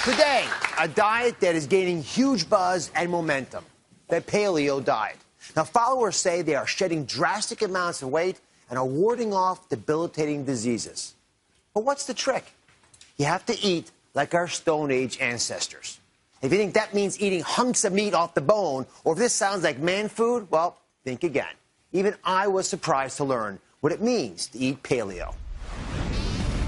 Today, a diet that is gaining huge buzz and momentum, the Paleo Diet. Now, followers say they are shedding drastic amounts of weight and are warding off debilitating diseases. But what's the trick? You have to eat like our Stone Age ancestors. If you think that means eating hunks of meat off the bone, or if this sounds like man food, well, think again. Even I was surprised to learn what it means to eat paleo.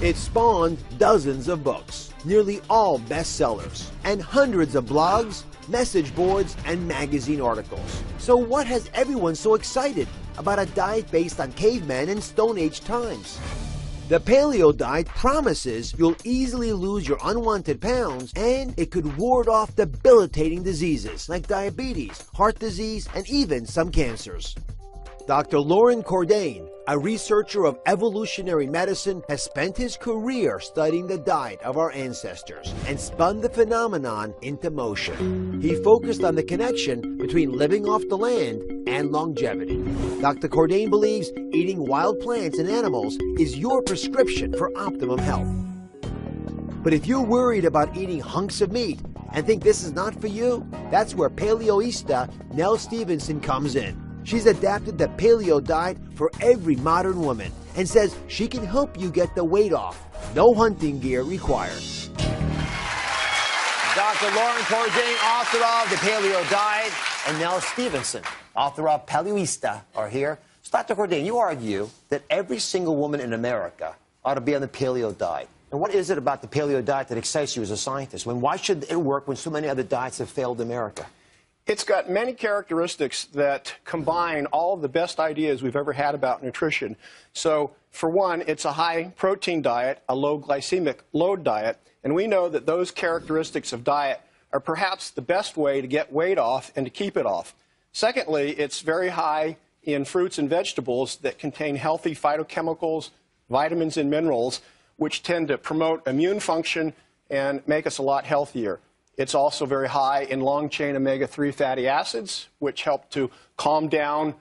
It spawned dozens of books, nearly all bestsellers, and hundreds of blogs, message boards, and magazine articles. So what has everyone so excited about a diet based on caveman and Stone Age times? The Paleo Diet promises you'll easily lose your unwanted pounds, and it could ward off debilitating diseases like diabetes, heart disease, and even some cancers. Dr. Loren Cordain, a researcher of evolutionary medicine, has spent his career studying the diet of our ancestors and spun the phenomenon into motion. He focused on the connection between living off the land and longevity. Dr. Cordain believes eating wild plants and animals is your prescription for optimum health. But if you're worried about eating hunks of meat and think this is not for you, that's where Paleoista Nell Stevenson comes in. She's adapted the Paleo Diet for every modern woman and says she can help you get the weight off. No hunting gear required. Dr. Loren Cordain, author of The Paleo Diet, and Nell Stevenson, author of Paleoista, are here. So, Dr. Cordain, you argue that every single woman in America ought to be on the Paleo Diet. And what is it about the Paleo Diet that excites you as a scientist? Why should it work when so many other diets have failed America? It's got many characteristics that combine all of the best ideas we've ever had about nutrition. So, for one, it's a high-protein diet, a low glycemic load diet, and we know that those characteristics of diet are perhaps the best way to get weight off and to keep it off. Secondly, it's very high in fruits and vegetables that contain healthy phytochemicals, vitamins, and minerals, which tend to promote immune function and make us a lot healthier. It's also very high in long-chain omega-3 fatty acids, which help to calm down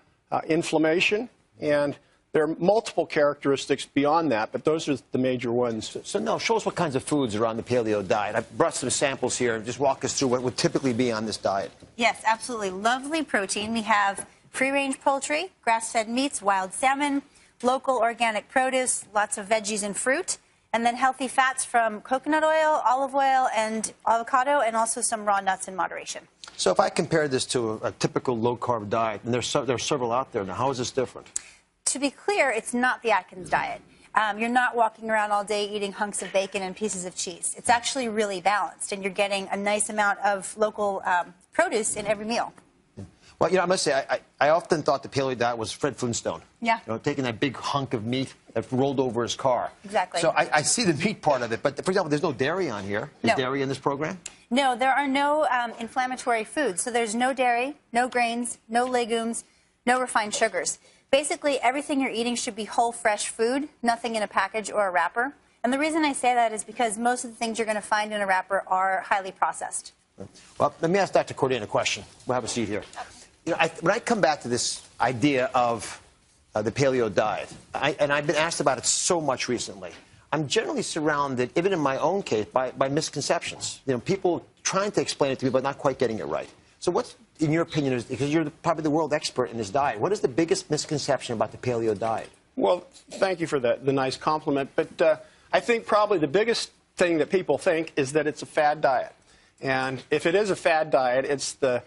inflammation. And there are multiple characteristics beyond that, but those are the major ones. So Nell, show us what kinds of foods are on the Paleo Diet. I brought some samples here. Just walk us through what would typically be on this diet. Yes, absolutely. Lovely protein. We have free-range poultry, grass-fed meats, wild salmon, local organic produce, lots of veggies and fruit. And then healthy fats from coconut oil, olive oil, and avocado, and also some raw nuts in moderation. So if I compare this to a typical low-carb diet, and there are several out there now, how is this different? To be clear, it's not the Atkins diet. You're not walking around all day eating hunks of bacon and pieces of cheese. It's actually really balanced, and you're getting a nice amount of local produce in every meal. Well, I must say, I often thought the Paleo Diet was Fred Flintstone. Yeah. Taking that big hunk of meat that rolled over his car. Exactly. So I see the meat part of it, but for example, there's no dairy on here. Is dairy in this program? No, there are no inflammatory foods. So there's no dairy, no grains, no legumes, no refined sugars. Basically, everything you're eating should be whole, fresh food, nothing in a package or a wrapper. And the reason I say that is because most of the things you're going to find in a wrapper are highly processed. Well, let me ask Dr. Cordain a question. We'll have a seat here. When I come back to this idea of the Paleo Diet, and I've been asked about it so much recently, I'm generally surrounded, even in my own case, by misconceptions. People trying to explain it to me, but not quite getting it right. So what's, in your opinion, because you're probably the world expert in this diet, what is the biggest misconception about the Paleo Diet? Well, thank you for the nice compliment. But I think probably the biggest thing that people think is that it's a fad diet. And if it is a fad diet, it's the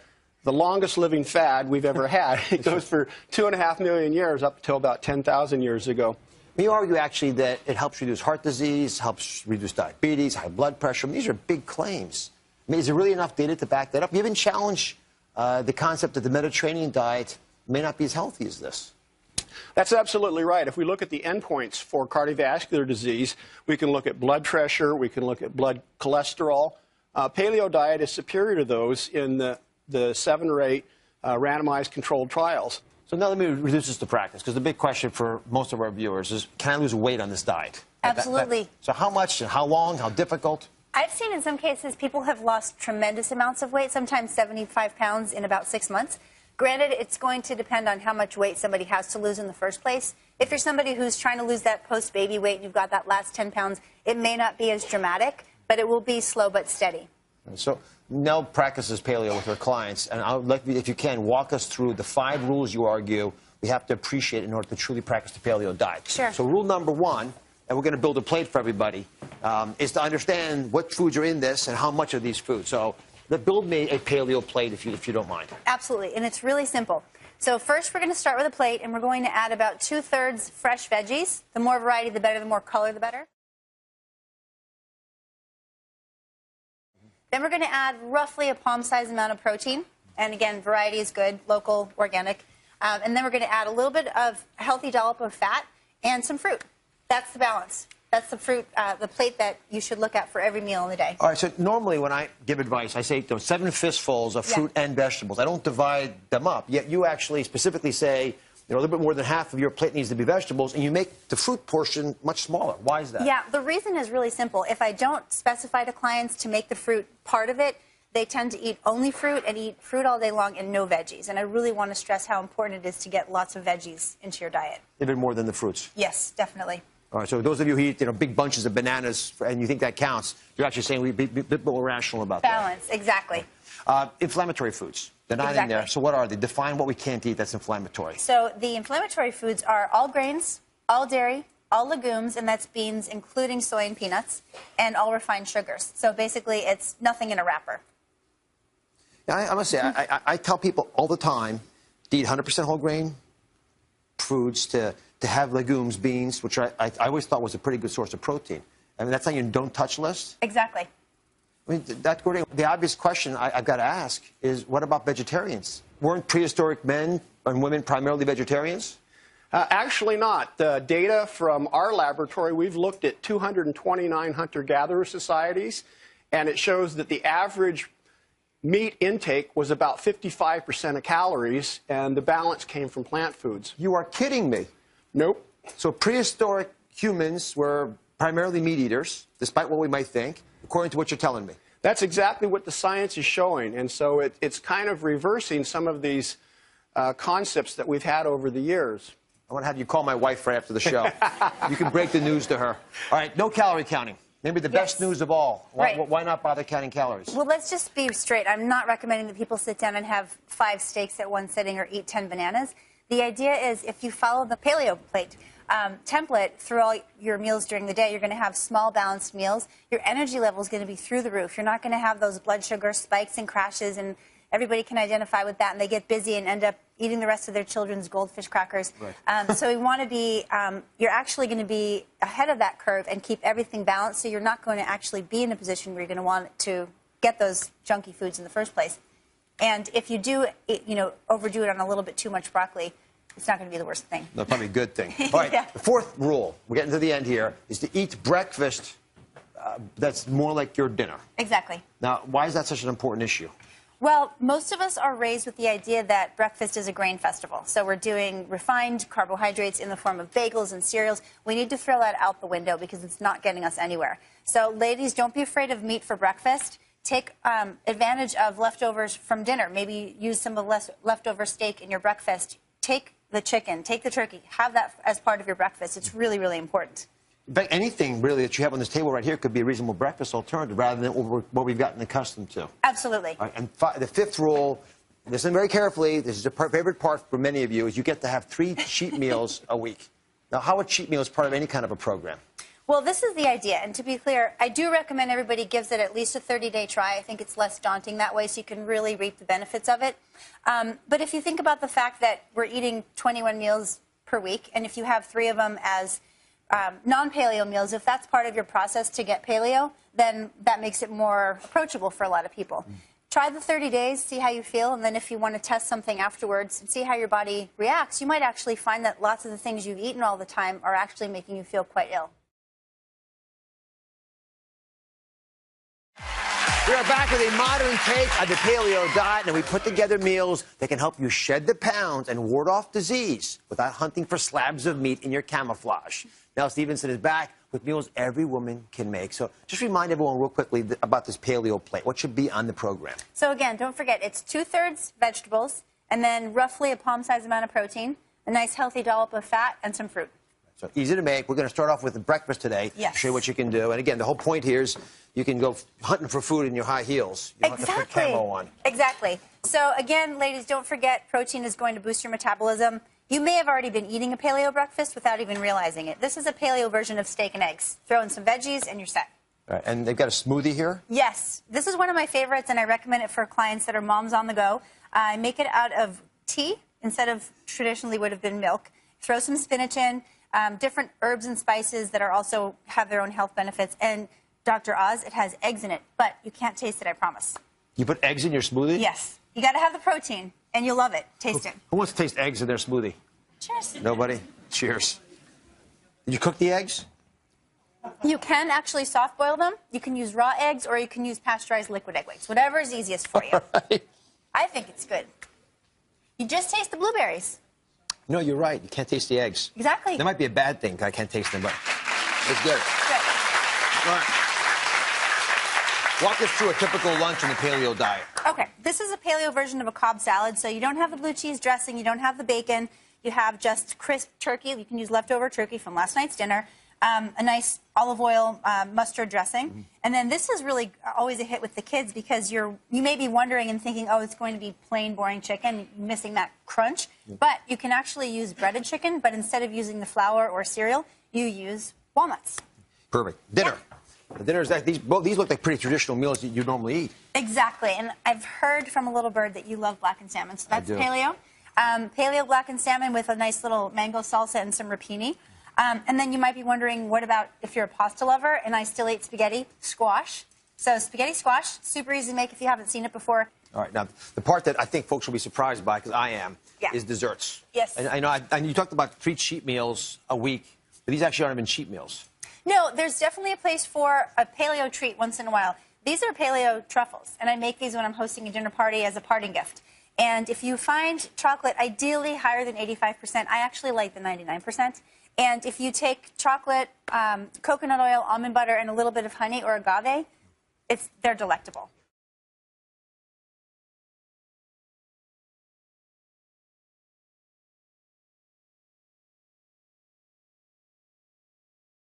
longest living fad we've ever had. It goes for 2.5 million years up until about 10,000 years ago. You argue actually that it helps reduce heart disease, helps reduce diabetes, high blood pressure. These are big claims. Is there really enough data to back that up? You even challenge the concept that the Mediterranean diet may not be as healthy as this. That's absolutely right. If we look at the endpoints for cardiovascular disease, we can look at blood pressure, we can look at blood cholesterol. Paleo diet is superior to those in the 7 or 8 randomized controlled trials. So now let me reduce this to practice, because the big question for most of our viewers is, can I lose weight on this diet? Absolutely. So how much, and how long, how difficult? I've seen in some cases people have lost tremendous amounts of weight, sometimes 75 pounds in about 6 months. Granted, it's going to depend on how much weight somebody has to lose in the first place. If you're somebody who's trying to lose that post-baby weight and you've got that last 10 pounds, it may not be as dramatic. but it will be slow but steady. So Nell practices paleo with her clients, and I'd like you, if you can, walk us through the 5 rules you argue we have to appreciate in order to truly practice the paleo diet. Sure. So rule number 1, and we're going to build a plate for everybody, is to understand what foods are in this and how much of these foods. So build me a paleo plate if you don't mind. Absolutely, and it's really simple. So first we're going to start with a plate, and we're going to add about 2/3 fresh veggies. The more variety, the better. The more color, the better. Then we're going to add roughly a palm-sized amount of protein. And again, variety is good, local, organic. And then we're going to add a little bit of a healthy dollop of fat and some fruit. That's the balance. That's the fruit, the plate that you should look at for every meal in the day. All right, so normally when I give advice, I say 7 fistfuls of fruit and vegetables. I don't divide them up, yet you actually specifically say, a little bit more than half of your plate needs to be vegetables, and you make the fruit portion much smaller. Why is that? Yeah, the reason is really simple. If I don't specify to clients to make the fruit part of it, they tend to eat only fruit and eat fruit all day long and no veggies. And I really want to stress how important it is to get lots of veggies into your diet. Even more than the fruits? Yes, definitely. All right, so those of you who eat big bunches of bananas and you think that counts, you're actually saying we be a bit more rational about Balance, exactly. Inflammatory foods. They're not in there. So what are they? Define what we can't eat that's inflammatory. So the inflammatory foods are all grains, all dairy, all legumes, and that's beans, including soy and peanuts, and all refined sugars. So basically, it's nothing in a wrapper. I must say, I tell people all the time to eat 100% whole grain foods, to have legumes, beans, which I always thought was a pretty good source of protein. I mean, that's on your don't touch list? Exactly. I mean, the obvious question I've got to ask is, what about vegetarians? Weren't prehistoric men and women primarily vegetarians? Actually not. The data from our laboratory, we've looked at 229 hunter-gatherer societies, and it shows that the average meat intake was about 55% of calories, and the balance came from plant foods. You are kidding me. Nope. So prehistoric humans were primarily meat eaters, despite what we might think, according to what you're telling me. That's exactly what the science is showing, and so it's kind of reversing some of these concepts that we've had over the years. I want to have you call my wife right after the show. You can break the news to her. All right, no calorie counting. Maybe the best news of all. Why not bother counting calories? Well, let's just be straight. I'm not recommending that people sit down and have 5 steaks at one sitting or eat 10 bananas. The idea is if you follow the paleo plate template through all your meals during the day, you're going to have small, balanced meals. Your energy level is going to be through the roof. You're not going to have those blood sugar spikes and crashes, and everybody can identify with that, and they get busy and end up eating the rest of their children's goldfish crackers. Right. So we want to be, you're actually going to be ahead of that curve and keep everything balanced, so you're not going to actually be in a position where you're going to want to get those junky foods in the first place. And if you do, overdo it on a little bit too much broccoli, it's not going to be the worst thing. No, probably a good thing. All right, The 4th rule, we're getting to the end here, is to eat breakfast that's more like your dinner. Exactly. Now, why is that such an important issue? Well, most of us are raised with the idea that breakfast is a grain festival. So we're doing refined carbohydrates in the form of bagels and cereals. We need to throw that out the window because it's not getting us anywhere. So ladies, don't be afraid of meat for breakfast. Take advantage of leftovers from dinner. Maybe use some of the leftover steak in your breakfast. Take the chicken, take the turkey. Have that as part of your breakfast. It's really, really important. In fact, anything really that you have on this table right here could be a reasonable breakfast alternative rather than what we've gotten accustomed to. Absolutely. All right, and the 5th rule, listen very carefully, this is a favorite part for many of you, is you get to have 3 cheat meals a week. Now, how are cheat meals part of any kind of a program? Well, this is the idea, and to be clear, I do recommend everybody gives it at least a 30-day try. I think it's less daunting that way, so you can really reap the benefits of it. But if you think about the fact that we're eating 21 meals per week, and if you have 3 of them as non-paleo meals, if that's part of your process to get paleo, then that makes it more approachable for a lot of people. Try the 30 days, see how you feel, and then if you want to test something afterwards and see how your body reacts, you might actually find that lots of the things you've eaten all the time are actually making you feel quite ill. We are back with a modern take on the paleo diet, and we put together meals that can help you shed the pounds and ward off disease without hunting for slabs of meat in your camouflage. Nell Stevenson is back with meals every woman can make. So just remind everyone real quickly about this paleo plate. What should be on the program? So again, don't forget, it's 2/3 vegetables, and then roughly a palm-sized amount of protein, a nice healthy dollop of fat, and some fruit. So easy to make. We're going to start off with the breakfast today. Yes. Show you what you can do. And again, the whole point here is you can go hunting for food in your high heels. You don't have to put camo on. Exactly. So again, ladies, don't forget protein is going to boost your metabolism. You may have already been eating a paleo breakfast without even realizing it. This is a paleo version of steak and eggs. Throw in some veggies and you're set. All right, and they've got a smoothie here? Yes. This is one of my favorites, and I recommend it for clients that are moms on the go. I make it out of tea instead of traditionally would have been milk. Throw some spinach in, different herbs and spices that are also have their own health benefits. And Dr. Oz, it has eggs in it, but you can't taste it, I promise. You put eggs in your smoothie? Yes. You got to have the protein, and you'll love it. Taste it. Who wants to taste eggs in their smoothie? Cheers. Nobody? Cheers. Did you cook the eggs? You can actually soft boil them. You can use raw eggs, or you can use pasteurized liquid egg whites. Whatever is easiest for you. Right. I think it's good. You just taste the blueberries. No, you're right. You can't taste the eggs. Exactly. That might be a bad thing. I can't taste them, but it's good. Good. All right. Walk us through a typical lunch in the paleo diet. Okay, this is a paleo version of a Cobb salad. So you don't have the blue cheese dressing, you don't have the bacon, you have just crisp turkey. You can use leftover turkey from last night's dinner, a nice olive oil mustard dressing. And then this is really always a hit with the kids because you may be wondering and thinking, oh, it's going to be plain, boring chicken, missing that crunch. But you can actually use breaded chicken, but instead of using the flour or cereal, you use walnuts. Perfect. Dinner. Yeah. The dinner is that these look like pretty traditional meals that you normally eat. Exactly, and I've heard from a little bird that you love blackened salmon, so that's I do. paleo. Paleo blackened salmon with a nice little mango salsa and some rapini. And then you might be wondering, what about if you're a pasta lover and I still eat spaghetti? Squash. So spaghetti squash, super easy to make if you haven't seen it before. All right, now the part that I think folks will be surprised by, because I am, is desserts. Yes. And I know, and you talked about 3 cheat meals a week, but these actually aren't even cheat meals. No, there's definitely a place for a paleo treat once in a while. These are paleo truffles, and I make these when I'm hosting a dinner party as a parting gift. And if you find chocolate ideally higher than 85%, I actually like the 99%. And if you take chocolate, coconut oil, almond butter, and a little bit of honey or agave, they're delectable.